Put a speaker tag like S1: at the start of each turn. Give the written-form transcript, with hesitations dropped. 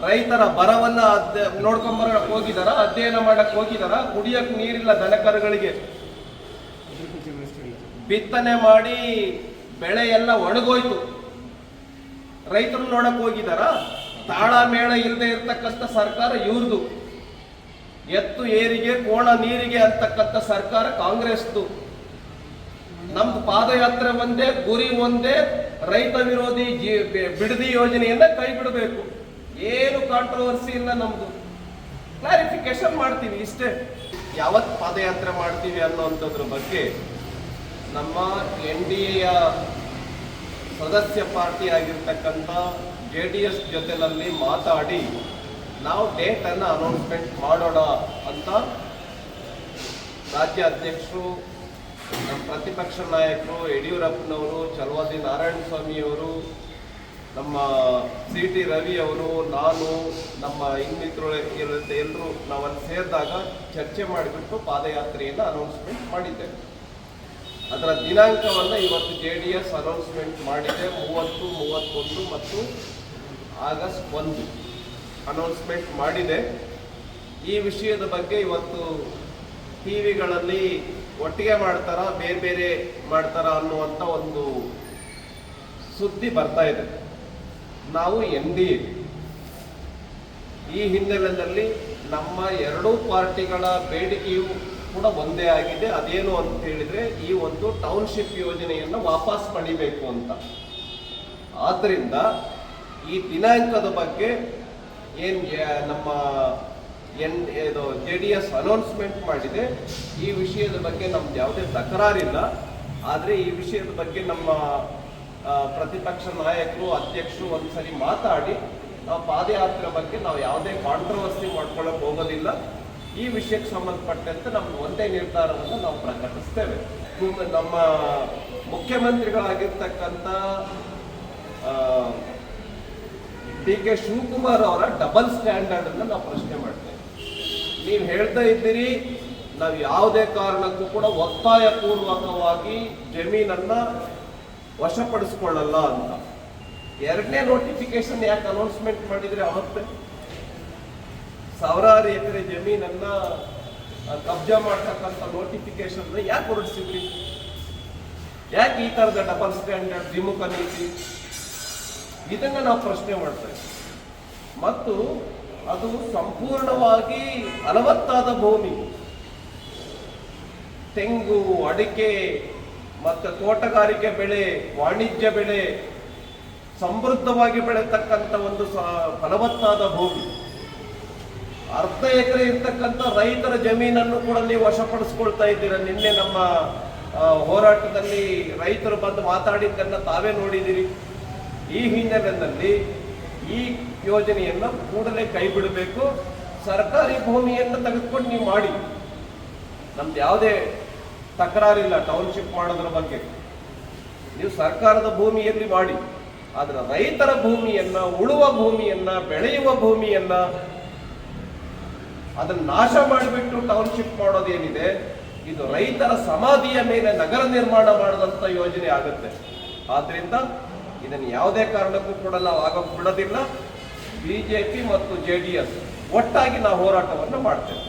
S1: ರೈತರ ಬರವನ್ನ ನೋಡ್ಕೊಂಬರಕ್ ಹೋಗಿದಾರ, ಅಧ್ಯಯನ ಮಾಡಕ್ ಹೋಗಿದಾರ. ಕುಡಿಯಕ್ ನೀರಿಲ್ಲ ದನಕರುಗಳಿಗೆ, ಬಿತ್ತನೆ ಮಾಡಿ ಬೆಳೆ ಎಲ್ಲ ಒಣಗೋಯ್ತು. ರೈತರು ನೋಡಕ್ ಹೋಗಿದಾರ? ತಾಳ ಮೇಳ ಇಲ್ಲದೆ ಇರ್ತಕ್ಕಂಥ ಸರ್ಕಾರ ಇವ್ರದು. ಎತ್ತು ಏರಿಗೆ ಕೋಣ ನೀರಿಗೆ ಅಂತಕ್ಕಂಥ ಸರ್ಕಾರ ಕಾಂಗ್ರೆಸ್ದು. ನಮ್ದು ಪಾದಯಾತ್ರೆ ಒಂದೇ, ಗುರಿ ಒಂದೇ, ರೈತ ವಿರೋಧಿ ಬಿಡದಿ ಯೋಜನೆಯನ್ನ ಕೈ ಬಿಡಬೇಕು. ಏನು ಕಾಂಟ್ರವರ್ಸಿ ಇಲ್ಲ, ನಮ್ದು ಕ್ಲಾರಿಫಿಕೇಶನ್ ಮಾಡ್ತೀವಿ ಇಷ್ಟೇ. ಯಾವತ್ತು ಪಾದಯಾತ್ರೆ ಮಾಡ್ತೀವಿ ಅನ್ನೋಂಥದ್ರ ಬಗ್ಗೆ ನಮ್ಮ NDAಯ ಸದಸ್ಯ ಪಾರ್ಟಿ ಆಗಿರ್ತಕ್ಕಂಥ JDS ಜೊತೆನಲ್ಲಿ ಮಾತಾಡಿ ನಾವು ಡೇಟ್ ಅನ್ನು ಅನೌನ್ಸ್ಮೆಂಟ್ ಮಾಡೋಣ ಅಂತ ರಾಜ್ಯ ಅಧ್ಯಕ್ಷರು, ನಮ್ಮ ಪ್ರತಿಪಕ್ಷ ನಾಯಕರು ಯಡಿಯೂರಪ್ಪನವರು, ಚಲವಾದಿ ನಾರಾಯಣ ಸ್ವಾಮಿಯವರು, ನಮ್ಮ CT ರವಿ ಅವರು, ನಾನು, ನಮ್ಮ ಇನ್ನಿತರು ಎಲ್ಲರೂ ನಾವಲ್ಲಿ ಸೇರಿದಾಗ ಚರ್ಚೆ ಮಾಡಿಬಿಟ್ಟು ಪಾದಯಾತ್ರೆಯನ್ನು ಅನೌನ್ಸ್ಮೆಂಟ್ ಮಾಡಿದ್ದೇವೆ. ಅದರ ದಿನಾಂಕವನ್ನು ಇವತ್ತು JDS ಅನೌನ್ಸ್ಮೆಂಟ್ ಮಾಡಿದೆ. 30, 31 ಮತ್ತು ಆಗಸ್ಟ್ 1 ಅನೌನ್ಸ್ಮೆಂಟ್ ಮಾಡಿದೆ. ಈ ವಿಷಯದ ಬಗ್ಗೆ ಇವತ್ತು ಟಿವಿಗಳಲ್ಲಿ ಒಟ್ಟಿಗೆ ಮಾಡ್ತಾರಾ, ಬೇರೆ ಬೇರೆ ಮಾಡ್ತಾರಾ ಅನ್ನುವಂಥ ಒಂದು ಸುದ್ದಿ ಬರ್ತಾ ಇದೆ. ನಾವು NDA ಈ ಹಿನ್ನೆಲೆಯಲ್ಲಿ ನಮ್ಮ ಎರಡೂ ಪಾರ್ಟಿಗಳ ಬೇಡಿಕೆಯು ಕೂಡ ಒಂದೇ ಆಗಿದೆ. ಅದೇನು ಅಂತ ಹೇಳಿದ್ರೆ, ಈ ಒಂದು ಟೌನ್ಶಿಪ್ ಯೋಜನೆಯನ್ನು ವಾಪಸ್ ಪಡಿಬೇಕು ಅಂತ. ಆದ್ದರಿಂದ ಈ ದಿನಾಂಕದ ಬಗ್ಗೆ ನಮ್ಮ JDS ಅನೌನ್ಸ್ಮೆಂಟ್ ಮಾಡಿದೆ. ಈ ವಿಷಯದ ಬಗ್ಗೆ ನಮ್ದು ಯಾವುದೇ ತಕರಾರಿಲ್ಲ. ಆದರೆ ಈ ವಿಷಯದ ಬಗ್ಗೆ ನಮ್ಮ ಪ್ರತಿಪಕ್ಷ ನಾಯಕರು, ಅಧ್ಯಕ್ಷರು ಒಂದ್ಸರಿ ಮಾತಾಡಿ ನಾವು ಪಾದಯಾತ್ರೆ ಬಗ್ಗೆ ನಾವು ಯಾವುದೇ ಕಾಂಟ್ರವರ್ಸಿ ಮಾಡ್ಕೊಳ್ಳೋಕೆ ಹೋಗೋದಿಲ್ಲ. ಈ ವಿಷಯಕ್ಕೆ ಸಂಬಂಧಪಟ್ಟಂತೆ ನಮ್ದು ಒಂದೇ ನಿರ್ಧಾರವನ್ನು ನಾವು ಪ್ರಕಟಿಸ್ತೇವೆ. ನಮ್ಮ ಮುಖ್ಯಮಂತ್ರಿಗಳಾಗಿರ್ತಕ್ಕಂಥ DK ಶಿವಕುಮಾರ್ ಅವರ ಡಬಲ್ ಸ್ಟ್ಯಾಂಡರ್ಡ್ ಅನ್ನು ನಾವು ಪ್ರಶ್ನೆ ಮಾಡ್ತೇವೆ. ನೀವು ಹೇಳ್ತಾ ಇದ್ದೀರಿ ನಾವು ಯಾವುದೇ ಕಾರಣಕ್ಕೂ ಕೂಡ ಒತ್ತಾಯ ಪೂರ್ವಕವಾಗಿ ಜಮೀನನ್ನ ವಶಪಡಿಸ್ಕೊಳ್ಳಲ್ಲ ಅಂತ. ಎರಡನೇ ನೋಟಿಫಿಕೇಶನ್ ಯಾಕೆ ಅನೌನ್ಸ್ಮೆಂಟ್ ಮಾಡಿದ್ರೆ? ಅವತ್ತೇ ಸಾವಿರಾರು ಎಕರೆ ಜಮೀನನ್ನ ಕಬ್ಜಾ ಮಾಡ್ತಕ್ಕಂಥ ನೋಟಿಫಿಕೇಶನ್ ಯಾಕೆ ಹೊರಡಿಸಿದ್ರಿ? ಯಾಕೆ ಈ ತರದ ಡಬಲ್ ಸ್ಟ್ಯಾಂಡರ್ಡ್, ದ್ವಿಮುಖ ನೀತಿ? ಇದನ್ನ ನಾವು ಪ್ರಶ್ನೆ ಮಾಡ್ತೇವೆ. ಮತ್ತು ಅದು ಸಂಪೂರ್ಣವಾಗಿ ಫಲವತ್ತಾದ ಭೂಮಿ, ತೆಂಗು, ಅಡಿಕೆ ಮತ್ತು ತೋಟಗಾರಿಕೆ ಬೆಳೆ, ವಾಣಿಜ್ಯ ಬೆಳೆ ಸಮೃದ್ಧವಾಗಿ ಬೆಳೆತಕ್ಕಂಥ ಒಂದು ಫಲವತ್ತಾದ ಭೂಮಿ. ಅರ್ಧ ಎಕರೆ ಇರ್ತಕ್ಕಂಥ ರೈತರ ಜಮೀನನ್ನು ಕೂಡ ನೀವು ವಶಪಡಿಸ್ಕೊಳ್ತಾ ಇದ್ದೀರಾ. ನಿನ್ನೆ ನಮ್ಮ ಹೋರಾಟದಲ್ಲಿ ರೈತರು ಬಂದು ಮಾತಾಡಿದ್ದನ್ನು ತಾವೇ ನೋಡಿದ್ದೀರಿ. ಈ ಹಿನ್ನೆಲೆಯಲ್ಲಿ ಈ ಯೋಜನೆಯನ್ನು ಕೂಡಲೇ ಕೈ ಬಿಡಬೇಕು. ಸರ್ಕಾರಿ ಭೂಮಿಯನ್ನು ತೆಗೆದುಕೊಂಡು ನೀವು ಮಾಡಿ, ನಮ್ದು ಯಾವುದೇ ತಕರಾರಿಲ್ಲ ಟೌನ್ಶಿಪ್ ಮಾಡೋದ್ರ ಬಗ್ಗೆ. ನೀವು ಸರ್ಕಾರದ ಭೂಮಿಯಲ್ಲಿ ಮಾಡಿ, ಆದರೆ ರೈತರ ಭೂಮಿಯನ್ನ, ಉಳುವ ಭೂಮಿಯನ್ನ, ಬೆಳೆಯುವ ಭೂಮಿಯನ್ನ ಅದನ್ನು ನಾಶ ಮಾಡಿಬಿಟ್ಟು ಟೌನ್ಶಿಪ್ ಮಾಡೋದೇನಿದೆ, ಇದು ರೈತರ ಸಮಾಧಿಯ ಮೇಲೆ ನಗರ ನಿರ್ಮಾಣ ಮಾಡಿದಂಥ ಯೋಜನೆ ಆಗುತ್ತೆ. ಆದ್ರಿಂದ ಇದನ್ನು ಯಾವುದೇ ಕಾರಣಕ್ಕೂ ಕೂಡ ನಾವು ಆಗೋಕೆ ಬಿಡೋದಿಲ್ಲ. BJP ಮತ್ತು JDS ಒಟ್ಟಾಗಿ ನಾವು ಹೋರಾಟವನ್ನು ಮಾಡ್ತೇವೆ.